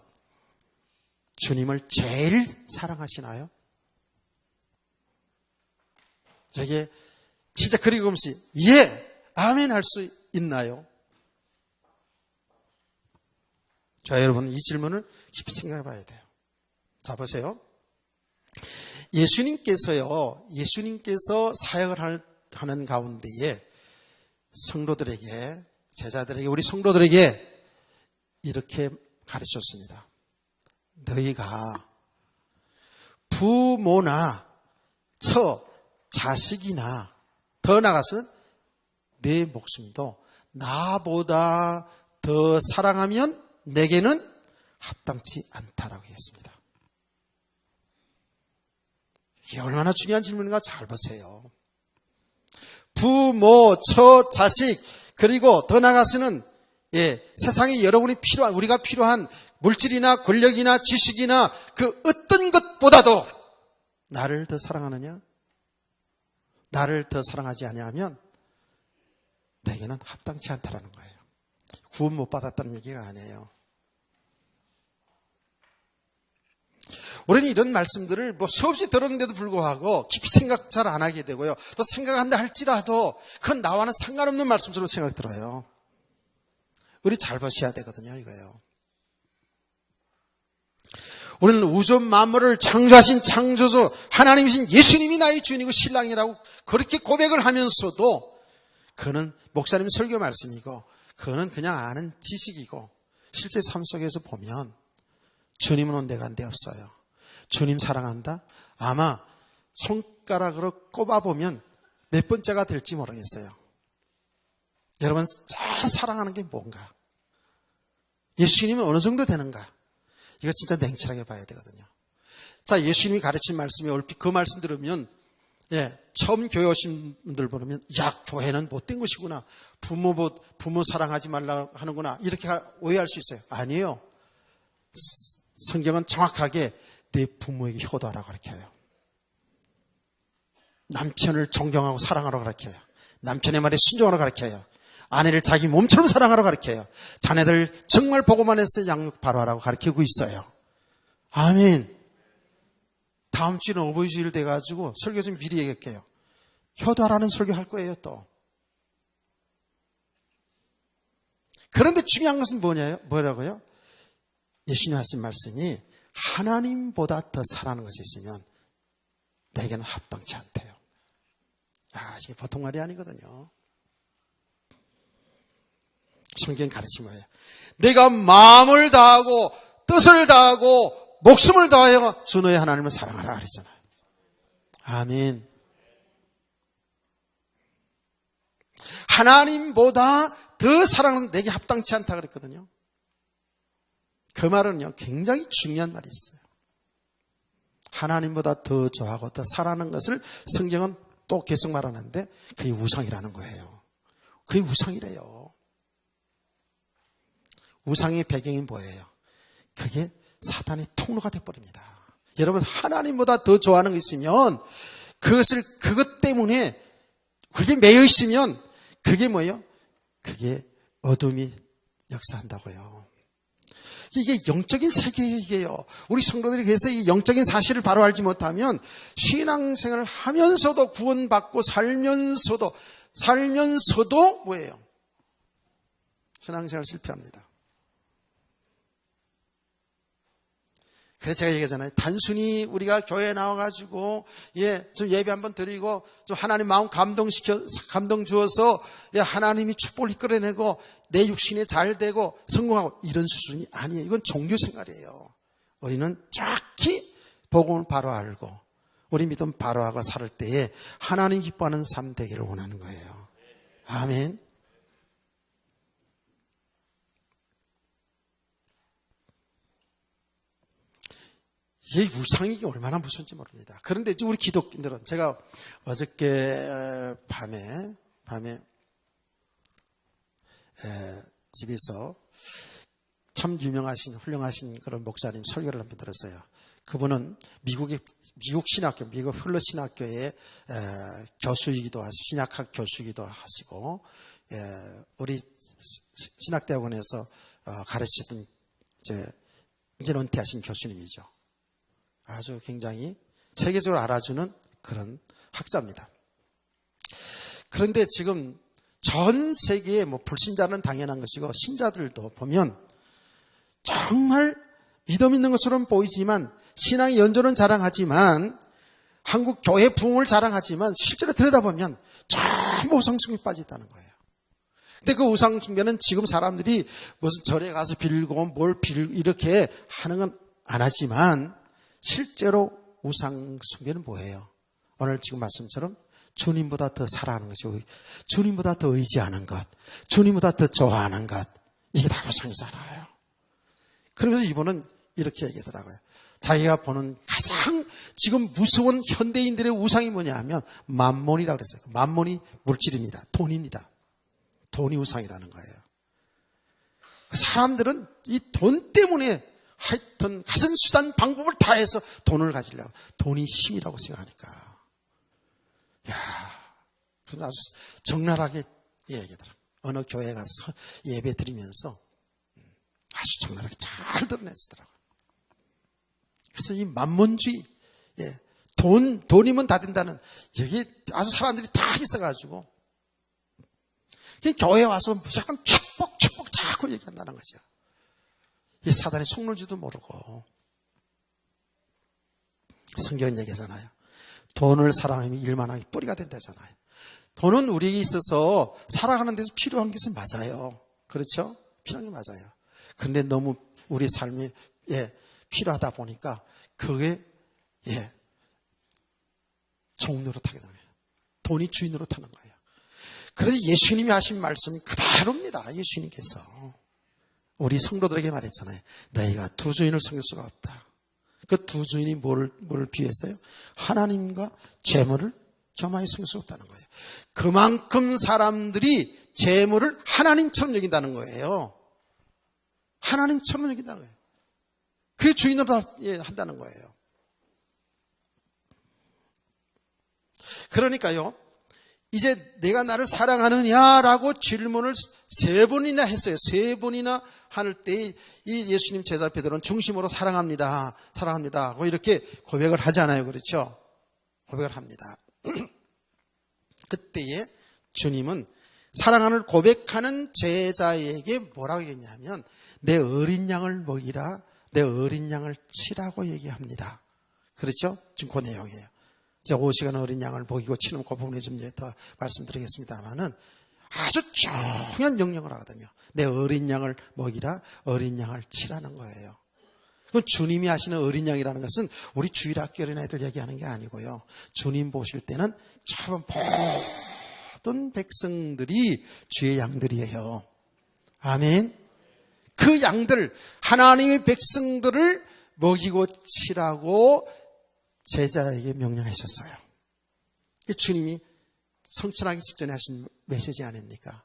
주님을 제일 사랑하시나요? 여기에 진짜 그리고없이 아멘 할 수 있나요? 자, 여러분 이 질문을 깊이 생각해 봐야 돼요. 자, 보세요. 예수님께서 사역을 하는 가운데에 성도들에게, 제자들에게, 우리 성도들에게 이렇게 가르쳤습니다. 너희가 부모나 자식이나 더 나아가서 내 목숨도 나보다 더 사랑하면 내게는 합당치 않다라고 했습니다. 이게 얼마나 중요한 질문인가 잘 보세요. 부모, 자식, 그리고 더 나아가서는 세상에 우리가 필요한 물질이나 권력이나 지식이나 그 어떤 것보다도 나를 더 사랑하느냐? 나를 더 사랑하지 아니하면 내게는 합당치 않다라는 거예요. 구원 못 받았다는 얘기가 아니에요. 우리는 이런 말씀들을 수없이 들었는데도 불구하고 깊이 생각 잘 안 하게 되고요. 또 생각한다 할지라도 그건 나와는 상관없는 말씀처럼 생각 들어요. 우리 잘 보셔야 되거든요, 이거요. 우리는 우주 만물을 창조하신 창조주 하나님이신 예수님이 나의 주인이고 신랑이라고 그렇게 고백을 하면서도 그는 목사님 설교 말씀이고 그는 그냥 아는 지식이고 실제 삶 속에서 보면 주님은 온데간데 없어요. 주님 사랑한다? 아마 손가락으로 꼽아보면 몇 번째가 될지 모르겠어요. 여러분, 잘 사랑하는 게 뭔가? 예수님은 어느 정도 되는가? 이거 진짜 냉철하게 봐야 되거든요. 자, 예수님이 가르친 말씀이 얼핏 그 말씀 들으면, 처음 교회 오신 분들 보면, 교회는 못된 것이구나. 부모 사랑하지 말라 하는구나. 이렇게 오해할 수 있어요. 아니에요. 성경은 정확하게 내 부모에게 효도하라고 가르쳐요. 남편을 존경하고 사랑하라고 가르쳐요. 남편의 말에 순종하라고 가르쳐요. 아내를 자기 몸처럼 사랑하라고 가르쳐요. 자네들 정말 보고만 해서 양육 바로 하라고 가르치고 있어요. 아멘. 다음 주는 어버이주일 돼가지고 설교 좀 미리 얘기할게요. 효도하라는 설교 할 거예요, 또. 그런데 중요한 것은 뭐라고요? 예수님 하신 말씀이 하나님보다 더 사랑하는 것이 있으면 내게는 합당치 않대요. 이게 보통 말이 아니거든요. 성경 가르침이 뭐예요? 내가 마음을 다하고 뜻을 다하고 목숨을 다하여 주 너의 하나님을 사랑하라 그랬잖아요. 아멘. 하나님보다 더 사랑은 내게 합당치 않다 그랬거든요. 그 말은요, 굉장히 중요한 말이 있어요. 하나님보다 더 좋아하고 더 사랑하는 것을 성경은 또 계속 말하는데 그게 우상이라는 거예요. 그게 우상이래요. 우상의 배경이 뭐예요? 그게 사단의 통로가 돼버립니다. 여러분, 하나님보다 더 좋아하는 게 있으면 그것 때문에 그게 매여 있으면 그게 뭐예요? 그게 어둠이 역사한다고요. 이게 영적인 세계예요, 이게요. 우리 성도들이 그래서 이 영적인 사실을 바로 알지 못하면 신앙생활을 하면서도 구원받고 살면서도 뭐예요? 신앙생활 실패합니다. 그래서 제가 얘기하잖아요. 단순히 우리가 교회에 나와가지고, 좀 예배 한번 드리고, 좀 하나님 마음 감동 주어서, 하나님이 축복을 이끌어내고, 내 육신에 잘 되고, 성공하고, 이런 수준이 아니에요. 이건 종교 생활이에요. 우리는 정확히 복음을 바로 알고, 우리 믿음 바로 하고 살 때에 하나님 기뻐하는 삶 되기를 원하는 거예요. 아멘. 이 우상이 얼마나 무서운지 모릅니다. 그런데 우리 기독인들은 제가 어저께 밤에 집에서 참 유명하신 훌륭하신 그런 목사님 설교를 한번 들었어요. 그분은 미국 신학교, 미국 플러 신학교의 교수이기도 하시고 신약학 교수이기도 하시고 우리 신학대학원에서 가르치던 이제 은퇴하신 교수님이죠. 아주 굉장히 세계적으로 알아주는 그런 학자입니다. 그런데 지금 전 세계의 불신자는 당연한 것이고 신자들도 보면 정말 믿음 있는 것처럼 보이지만 신앙의 연조는 자랑하지만 한국 교회 부흥을 자랑하지만 실제로 들여다보면 전부 우상숭배에 빠져 있다는 거예요. 근데 그 우상숭배는 지금 사람들이 무슨 절에 가서 빌고 이렇게 하는 건 안 하지만 실제로 우상숭배는 뭐예요? 오늘 지금 말씀처럼 주님보다 더 사랑하는 것이, 주님보다 더 의지하는 것, 주님보다 더 좋아하는 것, 이게 다 우상이잖아요. 그러면서 이분은 이렇게 얘기하더라고요. 자기가 보는 가장 지금 무서운 현대인들의 우상이 뭐냐 하면 만몬이라고 그랬어요. 만몬이 물질입니다. 돈입니다. 돈이 우상이라는 거예요. 사람들은 이 돈 때문에 하여튼 가진 수단 방법을 다해서 돈을 가지려고, 돈이 힘이라고 생각하니까. 그래서 아주 적나라하게 얘기하더라고요. 어느 교회 가서 예배 드리면서 아주 적나라하게 잘 드러내시더라고요. 그래서 이 만몬주의, 돈이면 다 된다는, 여기 아주 사람들이 다 있어가지고, 교회에 와서 무조건 축복 자꾸 얘기한다는 거죠. 이 사단이 속는지도 모르고. 성경은 얘기하잖아요. 돈을 사랑하면 일만하기 뿌리가 된다잖아요. 돈은 우리에게 있어서 살아가는 데서 필요한 것은 맞아요. 그렇죠? 필요한 게 맞아요. 근데 너무 우리 삶에 필요하다 보니까 그게 종로로 타게 되는 거예요. 돈이 주인으로 타는 거예요. 그래서 예수님이 하신 말씀이 그대로입니다. 예수님께서 우리 성도들에게 말했잖아요. 너희가 두 주인을 섬길 수가 없다. 그 두 주인이 뭐를 비했어요? 하나님과 재물을 겸하여 섬길 수 없다는 거예요. 그만큼 사람들이 재물을 하나님처럼 여긴다는 거예요. 하나님처럼 여긴다는 거예요. 그게 주인으로 한다는 거예요. 그러니까요, 이제 내가 나를 사랑하느냐라고 질문을 3번이나 했어요. 3번이나 할 때 이 예수님 제자 베드로는 중심으로 사랑합니다. 사랑합니다. 이렇게 고백을 하잖아요. 그렇죠? 고백을 합니다. 그때에 주님은 사랑을 고백하는 제자에게 뭐라고 얘기하냐면 내 어린 양을 먹이라, 내 어린 양을 치라고 얘기합니다. 그렇죠? 지금 그 내용이에요. 제가 5시간 어린 양을 먹이고 치는 그 부분에 좀 더 말씀드리겠습니다만은 아주 중요한 명령을 하거든요. 내 어린 양을 먹이라, 어린 양을 치라는 거예요. 그건 주님이 하시는 어린 양이라는 것은 우리 주일학교 어린아이들 얘기하는 게 아니고요. 주님 보실 때는 참 모든 백성들이 주의 양들이에요. 아멘. 그 양들, 하나님의 백성들을 먹이고 치라고 제자에게 명령하셨어요. 주님이 성천하기 직전에 하신 메시지 아닙니까?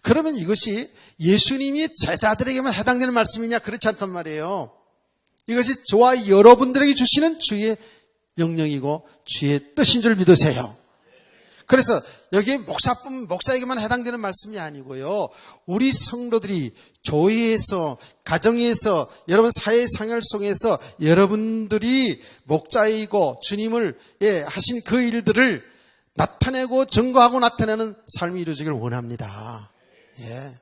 그러면 이것이 예수님이 제자들에게만 해당되는 말씀이냐? 그렇지 않단 말이에요. 이것이 저와 여러분들에게 주시는 주의 명령이고 주의 뜻인 줄 믿으세요. 그래서 여기에 목사에게만 해당되는 말씀이 아니고요. 우리 성도들이 교회에서, 가정에서, 여러분 사회 생활 속에서 여러분들이 목자이고 주님을 하신 그 일들을 나타내고 증거하고 나타내는 삶이 이루어지길 원합니다. 예.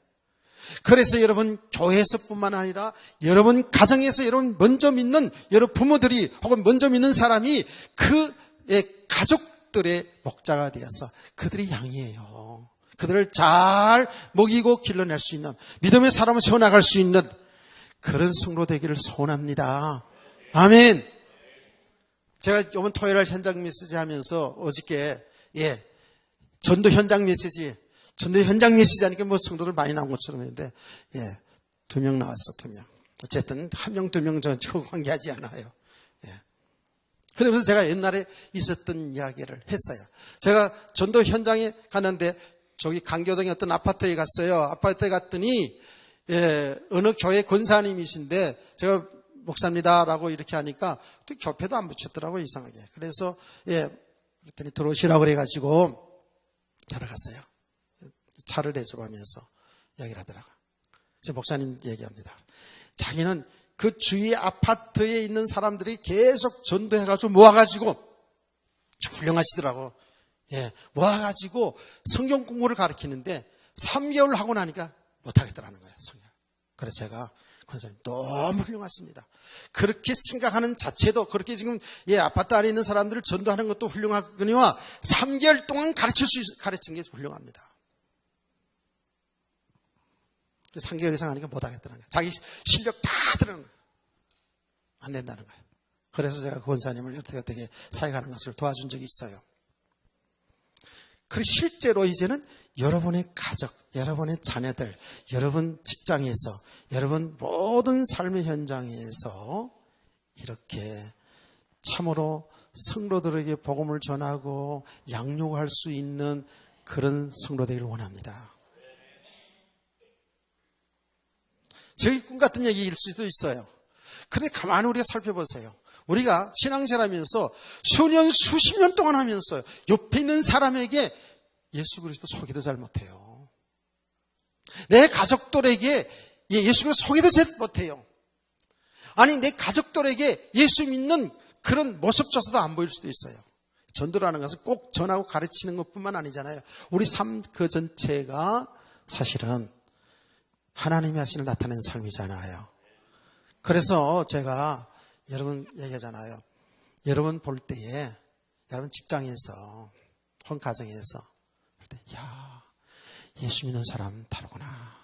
그래서 여러분 교회에서뿐만 아니라 여러분 가정에서 여러분 먼저 믿는 여러분 부모들이 혹은 먼저 믿는 사람이 그 가족들의 목자가 되어서 그들이 양이에요. 그들을 잘 먹이고 길러낼 수 있는, 믿음의 사람을 세워나갈 수 있는 그런 성도 되기를 소원합니다. 아멘. 제가 이번 토요일 현장 메시지 하면서 어저께 전도 현장 메시지 하니까 뭐 성도들 많이 나온 것처럼 했는데 2명 나왔어. 2명. 어쨌든 1명 2명 저 관계하지 않아요. 그러면서 제가 옛날에 있었던 이야기를 했어요. 제가 전도 현장에 갔는데 저기 강교동에 어떤 아파트에 갔어요. 아파트에 갔더니 어느 교회 권사님이신데 제가 목사입니다라고 이렇게 하니까 또 교패도 안 붙였더라고요. 이상하게. 그래서 그랬더니 들어오시라고 그래가지고 차를 갔어요. 차를 대접하면서 이야기를 하더라고요. 그래서 목사님 얘기합니다. 자기는 그 주위 아파트에 있는 사람들이 계속 전도해가지고 모아가지고 훌륭하시더라고. 모아가지고 성경 공부를 가르치는데 3개월 하고 나니까 못하겠더라는 거예요. 성경. 그래서 제가 권사님 너무 훌륭하십니다. 그렇게 생각하는 자체도 그렇게 지금 아파트 안에 있는 사람들을 전도하는 것도 훌륭하거니와 3개월 동안 가르친 게 훌륭합니다. 3개월 이상 하니까 못하겠다는 거예요. 자기 실력 다 드러내는 거예요. 안 된다는 거예요. 그래서 제가 권사님을 어떻게 사역하는 것을 도와준 적이 있어요. 그리고 실제로 이제는 여러분의 가족, 여러분의 자녀들, 여러분 직장에서, 여러분 모든 삶의 현장에서 이렇게 참으로 성도들에게 복음을 전하고 양육할 수 있는 그런 성도 되기를 원합니다. 저희 꿈 같은 얘기일 수도 있어요. 그런데 가만히 우리가 살펴보세요. 우리가 신앙생활하면서 수년, 수십 년 동안 하면서 옆에 있는 사람에게 예수 그리스도 소개도 잘 못해요. 내 가족들에게 예수 그리스도 소개도 잘 못해요. 아니 내 가족들에게 예수 믿는 그런 모습조차도 안 보일 수도 있어요. 전도라는 것은 꼭 전하고 가르치는 것뿐만 아니잖아요. 우리 삶 그 전체가 사실은 하나님이 하시는 나타낸 삶이잖아요. 그래서 제가 여러분 얘기하잖아요. 여러분 볼 때에 여러분 직장에서 혹은 가정에서 볼 때 예수 믿는 사람 다르구나.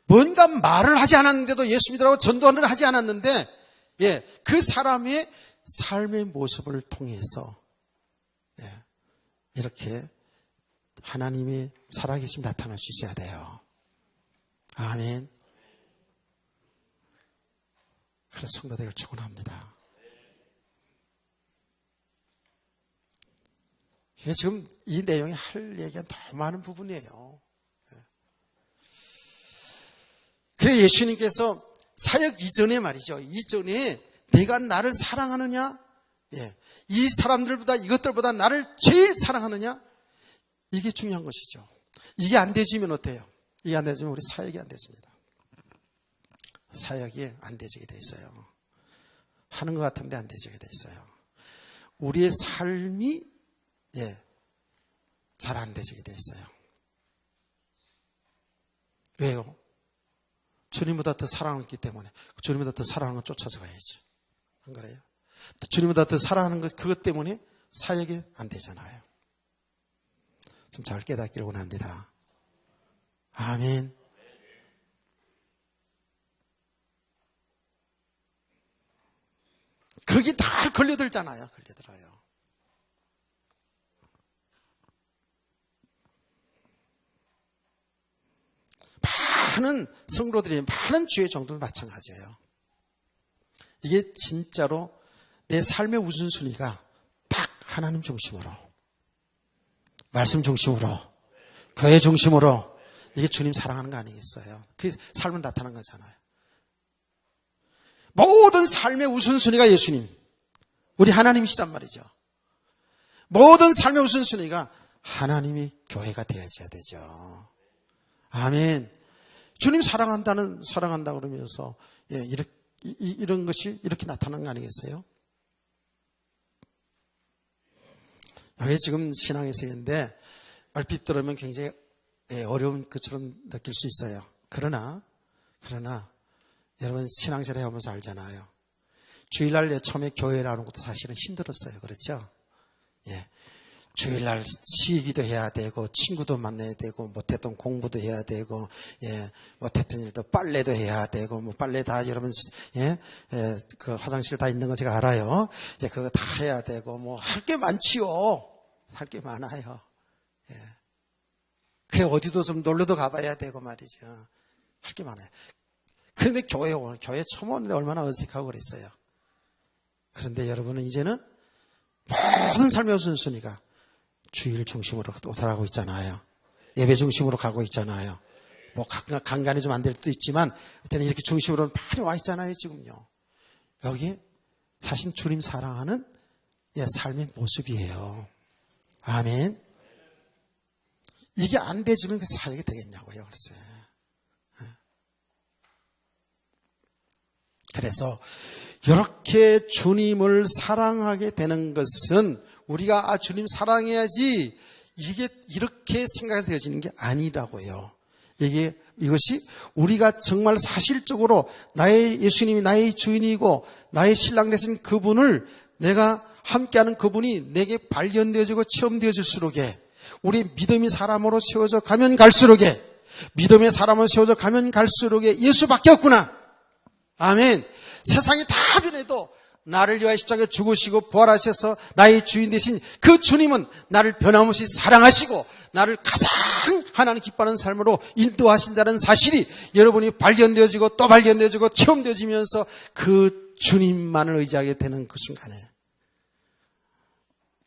뭔가 말을 하지 않았는데도 예수 믿으라고 전도를 하지 않았는데 그 사람의 삶의 모습을 통해서 이렇게 하나님의 살아계심 나타날 수 있어야 돼요. 아멘. 그래서 성도들을 축원합니다. 이게 지금 이 내용이 할 얘기가 너무 많은 부분이에요. 그래 예수님께서 사역 이전에 말이죠. 이전에 내가 나를 사랑하느냐? 이 사람들보다 이것들보다 나를 제일 사랑하느냐? 이게 중요한 것이죠. 이게 안 되지면 어때요? 이게 안 되지면 우리 사역이 안 되집니다. 사역이 안 되지게 돼 있어요. 하는 것 같은데 안 되지게 돼 있어요. 우리의 삶이 잘 안 되지게 돼 있어요. 왜요? 주님보다 더 사랑했기 때문에 주님보다 더 사랑하는 걸 쫓아서 가야지. 안 그래요? 주님보다 더 사랑하는 것 그것 때문에 사역이 안 되잖아요. 좀 잘 깨닫기를 원합니다. 아멘. 거기 다 걸려들잖아요. 걸려들어요. 많은 성도들이 많은 주의 종들도 마찬가지예요. 이게 진짜로 내 삶의 우선순위가 딱 하나님 중심으로, 말씀 중심으로, 교회 중심으로 이게 주님 사랑하는 거 아니겠어요? 그 삶은 나타난 거잖아요. 모든 삶의 우선순위가 예수님, 우리 하나님이시란 말이죠. 모든 삶의 우선순위가 하나님이 교회가 되어져야 되죠. 아멘. 주님 사랑한다 그러면서 이런 것이 이렇게 나타나는 거 아니겠어요? 여기 지금 신앙의 세계인데 얼핏 들으면 굉장히 어려운 것처럼 느낄 수 있어요. 그러나 여러분 신앙생활 해오면서 알잖아요. 주일날 처음에 교회 나오는 것도 사실은 힘들었어요. 그렇죠? 주일날 시기도 해야 되고 친구도 만나야 되고 못했던 공부도 해야 되고 못했던 일도 빨래도 해야 되고 뭐 빨래 다 여러분 그 화장실 다 있는 거 제가 알아요. 이제 그거 다 해야 되고 뭐 할 게 많지요. 할 게 많아요. 그 어디도 좀 놀러도 가봐야 되고 말이죠. 할 게 많아요. 그런데 교회 처음 오는데 얼마나 어색하고 그랬어요. 그런데 여러분은 이제는 모든 삶의 우선순위가 주일 중심으로 또 살아가고 있잖아요. 예배 중심으로 가고 있잖아요. 뭐 간간히 좀 안 될 수도 있지만 일단 이렇게 중심으로 많이 와 있잖아요. 지금요. 여기 사실 주님 사랑하는 삶의 모습이에요. 아멘. 이게 안 되지면 그 사역이 되겠냐고요. 글쎄. 그래서 이렇게 주님을 사랑하게 되는 것은 우리가 주님 사랑해야지 이게 이렇게 생각해서 되어지는 게 아니라고요. 이것이 우리가 정말 사실적으로 나의 예수님이 나의 주인이고 나의 신랑 되신 그분을 내가 함께하는 그분이 내게 발견되어지고 체험되어질수록에 우리 믿음이 사람으로 세워져 가면 갈수록에 믿음의 사람으로 세워져 가면 갈수록에 예수밖에 없구나. 아멘. 세상이 다 변해도 나를 위하여 십자가에 죽으시고 부활하셔서 나의 주인 되신 그 주님은 나를 변함없이 사랑하시고 나를 가장 하나님 기뻐하는 삶으로 인도하신다는 사실이 여러분이 발견되어지고 또 발견되어지고 체험되어지면서 그 주님만을 의지하게 되는 그 순간에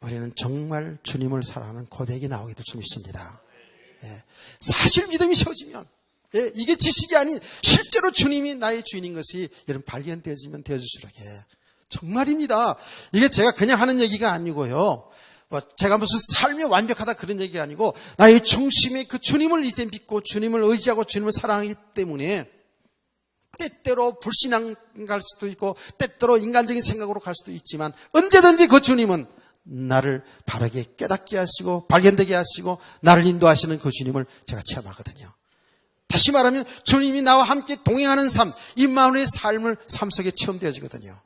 우리는 정말 주님을 사랑하는 고백이 나오게 될 수 있습니다. 사실 믿음이 세워지면 이게 지식이 아닌 실제로 주님이 나의 주인인 것이 여러분 발견되어지면 되어질수록 정말입니다. 이게 제가 그냥 하는 얘기가 아니고요. 제가 무슨 삶이 완벽하다 그런 얘기가 아니고 나의 중심에 그 주님을 이제 믿고 주님을 의지하고 주님을 사랑하기 때문에 때때로 불신앙 갈 수도 있고 때때로 인간적인 생각으로 갈 수도 있지만 언제든지 그 주님은 나를 바르게 깨닫게 하시고 발견되게 하시고 나를 인도하시는 그 주님을 제가 체험하거든요. 다시 말하면 주님이 나와 함께 동행하는 삶, 임마누엘의 삶을 삶 속에 체험되어지거든요.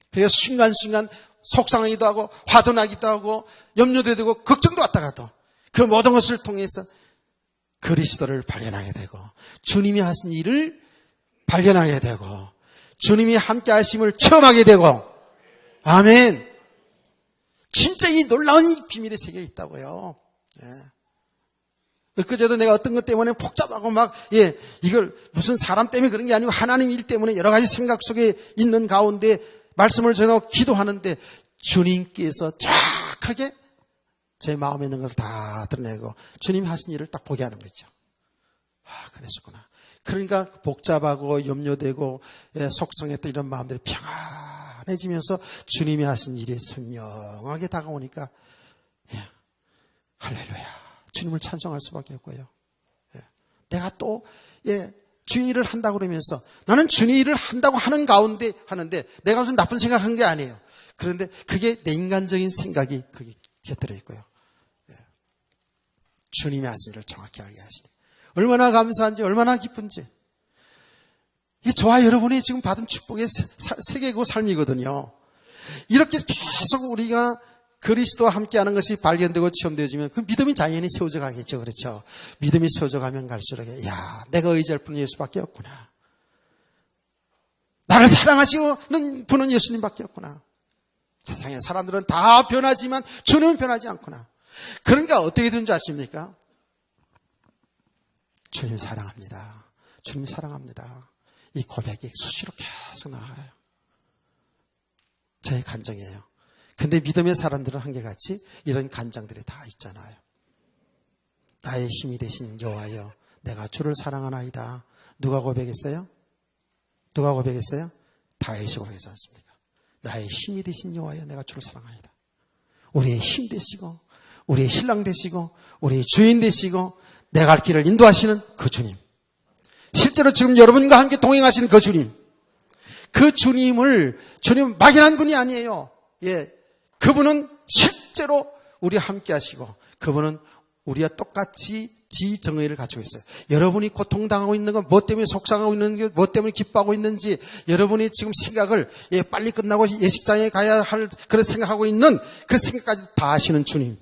그래서 순간순간 속상하기도 하고 화도 나기도 하고 염려도 되고 걱정도 왔다 가도 그 모든 것을 통해서 그리스도를 발견하게 되고 주님이 하신 일을 발견하게 되고 주님이 함께 하심을 체험하게 되고 아멘. 진짜 이 놀라운 이 비밀의 세계에 있다고요. 예. 그제도 내가 어떤 것 때문에 복잡하고 막, 이걸 무슨 사람 때문에 그런 게 아니고 하나님 일 때문에 여러 가지 생각 속에 있는 가운데 말씀을 전하고 기도하는데 주님께서 정확하게 제 마음에 있는 것을 다 드러내고 주님이 하신 일을 딱 보게 하는 거죠. 그랬었구나. 그러니까 복잡하고 염려되고 속상했던 이런 마음들이 평안해지면서 주님이 하신 일이 선명하게 다가오니까 할렐루야. 주님을 찬송할 수밖에 없고요. 내가 또 주의 일을 한다고 그러면서 나는 주의 일을 한다고 하는 가운데 하는데 내가 무슨 나쁜 생각한 게 아니에요. 그런데 그게 내 인간적인 생각이 거기 곁들여 있고요. 주님이 하신 일을 정확히 알게 하시니 얼마나 감사한지 얼마나 기쁜지. 이게 저와 여러분이 지금 받은 축복의 세계고 삶이거든요. 이렇게 계속 우리가 그리스도와 함께하는 것이 발견되고 체험되어지면 그 믿음이 자연히 세워져 가겠죠. 그렇죠? 믿음이 세워져 가면 갈수록 내가 의지할 분은 예수밖에 없구나. 나를 사랑하시는 분은 예수님밖에 없구나. 세상의 사람들은 다 변하지만 주님은 변하지 않구나. 그러니까 어떻게 되는 줄 아십니까? 주님 사랑합니다. 주님 사랑합니다. 이 고백이 수시로 계속 나와요. 저의 간증이에요. 근데 믿음의 사람들은 한결같이 이런 간증들이 다 있잖아요. 나의 힘이 되신 여호와여, 내가 주를 사랑하나이다. 누가 고백했어요? 누가 고백했어요? 다윗이 고백하지 않습니까? 나의 힘이 되신 여호와여, 내가 주를 사랑하나이다. 우리의 힘 되시고 우리의 신랑 되시고 우리의 주인 되시고 내 갈 길을 인도하시는 그 주님, 실제로 지금 여러분과 함께 동행하시는 그 주님, 그 주님은 막연한 분이 아니에요. 그분은 실제로 우리와 함께 하시고 그분은 우리와 똑같이 지정의를 갖추고 있어요. 여러분이 고통당하고 있는 건 뭐 때문에 속상하고 있는 게 뭐 때문에 기뻐하고 있는지, 여러분이 지금 생각을 빨리 끝나고 예식장에 가야 할 그런 생각하고 있는 그 생각까지 다 아시는 주님,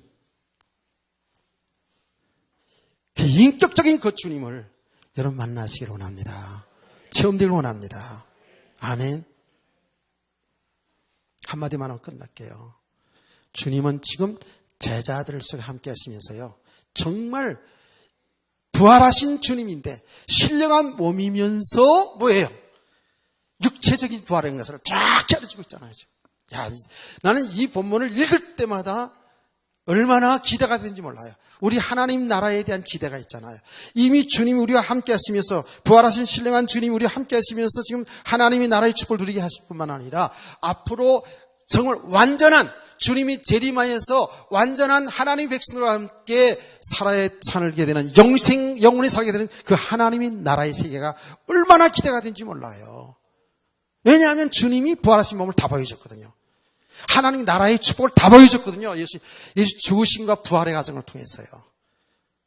그 인격적인 그 주님을 여러분 만나시기를 원합니다. 체험되기를 원합니다. 아멘. 한마디만 하고 끝날게요. 주님은 지금 제자들 속에 함께 하시면서요, 정말 부활하신 주님인데 신령한 몸이면서 뭐예요? 육체적인 부활인 것을 쫙 가르치고 있잖아요. 나는 이 본문을 읽을 때마다 얼마나 기대가 되는지 몰라요. 우리 하나님 나라에 대한 기대가 있잖아요. 이미 주님이 우리와 함께 하시면서, 부활하신 신령한 주님이 우리와 함께 하시면서 지금 하나님이 나라의 축복을 누리게 하실 뿐만 아니라 앞으로 정말 완전한 주님이 재림하여서 완전한 하나님의 백성들과 함께 살게 되는 영원히 살게 되는 그 하나님의 나라의 세계가 얼마나 기대가 되는지 몰라요. 왜냐하면 주님이 부활하신 몸을 다 보여줬거든요. 하나님 나라의 축복을 다 보여줬거든요. 예수 죽으심과 부활의 과정을 통해서요.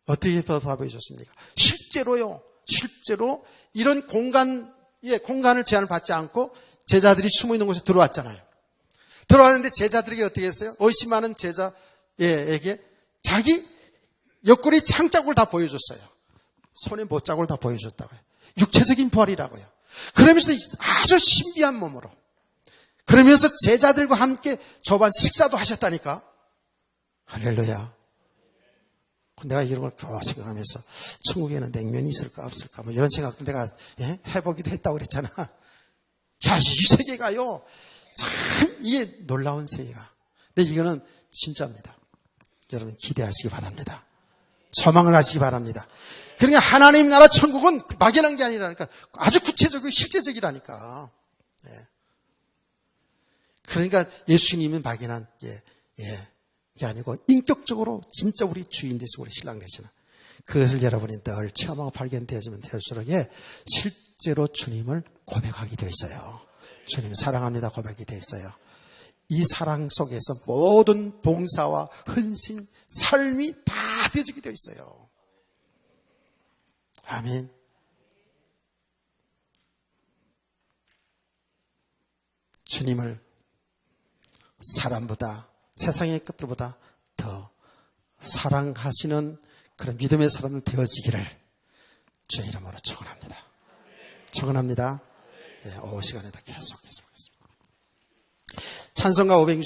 어떻게 다 보여줬습니까? 실제로 이런 공간을 제한을 받지 않고 제자들이 숨어 있는 곳에 들어왔잖아요. 들어왔는데 제자들에게 어떻게 했어요? 의심하는 제자에게 자기 옆구리 창자국을 다 보여줬어요. 손에 못자국을 다 보여줬다고요. 육체적인 부활이라고요. 그러면서 아주 신비한 몸으로, 그러면서 제자들과 함께 저반 식사도 하셨다니까. 할렐루야. 내가 이런 걸 생각하면서 천국에는 냉면이 있을까 없을까 뭐 이런 생각도 내가 해보기도 했다고 그랬잖아. 이 세계가요, 참 이게 놀라운 세계가. 근데 이거는 진짜입니다. 여러분 기대하시기 바랍니다. 소망을 하시기 바랍니다. 그러니까 하나님 나라 천국은 막연한 게 아니라니까, 아주 구체적이고 실제적이라니까. 그러니까 예수님은 막연한 게 아니고 인격적으로 진짜 우리 주인 되시고 우리 신랑 되시는, 그것을 여러분이 늘 체험하고 발견되어지면 될수록 실제로 주님을 고백하게 되어 있어요. 주님 사랑합니다 고백이 되어 있어요. 이 사랑 속에서 모든 봉사와 헌신, 삶이 다 되어지게 되어 있어요. 아멘. 주님을 사람보다, 세상의 것들보다 더 사랑하시는 그런 믿음의 사람들 되어지기를 주의 이름으로 축원합니다. 축원합니다. 오후 시간에도 계속하겠습니다. 찬송가 560